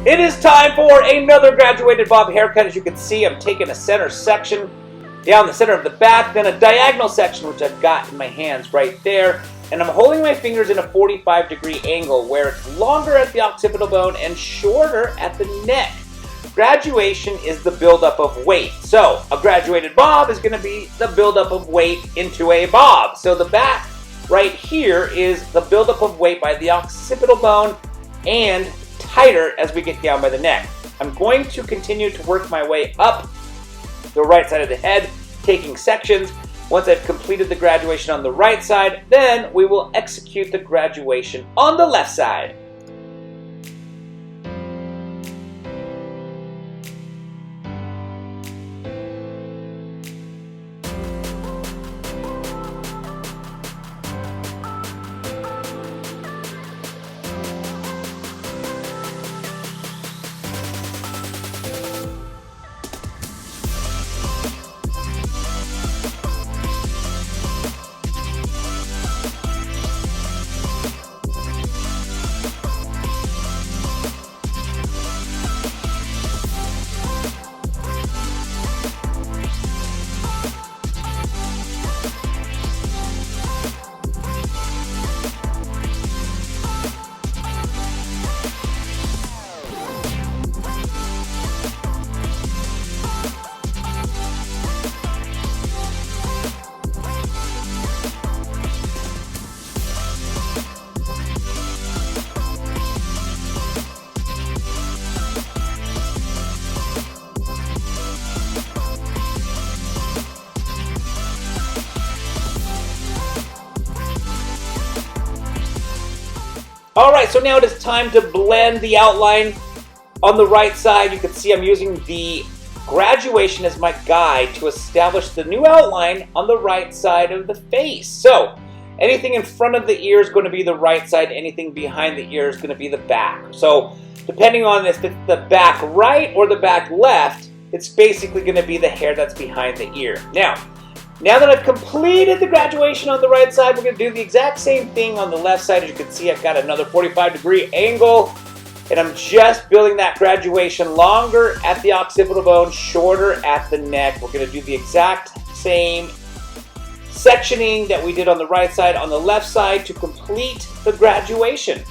It is time for another graduated bob haircut. As you can see, I'm taking a center section down the center of the back, then a diagonal section, which I've got in my hands right there, and I'm holding my fingers in a 45-degree angle where it's longer at the occipital bone and shorter at the neck. Graduation is the buildup of weight. So a graduated bob is going to be the buildup of weight into a bob. So the back right here is the buildup of weight by the occipital bone and tighter as we get down by the neck. I'm going to continue to work my way up the right side of the head, taking sections. Once I've completed the graduation on the right side, then we will execute the graduation on the left side. Alright, so now it is time to blend the outline on the right side. You can see I'm using the graduation as my guide to establish the new outline on the right side of the face. So, anything in front of the ear is going to be the right side, anything behind the ear is going to be the back. So, depending on if it's the back right or the back left, it's basically going to be the hair that's behind the ear. Now that I've completed the graduation on the right side, we're going to do the exact same thing on the left side. As you can see, I've got another 45-degree angle, and I'm just building that graduation longer at the occipital bone, shorter at the neck. We're going to do the exact same sectioning that we did on the right side on the left side to complete the graduation.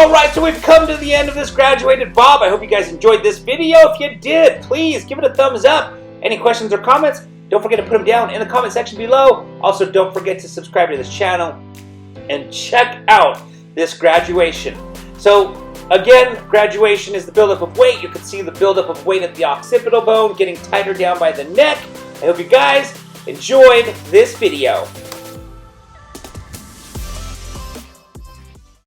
Alright, so we've come to the end of this graduated bob. I hope you guys enjoyed this video. If you did, please give it a thumbs up. Any questions or comments, don't forget to put them down in the comment section below. Also, don't forget to subscribe to this channel and check out this graduation. So, again, graduation is the buildup of weight. You can see the buildup of weight at the occipital bone getting tighter down by the neck. I hope you guys enjoyed this video.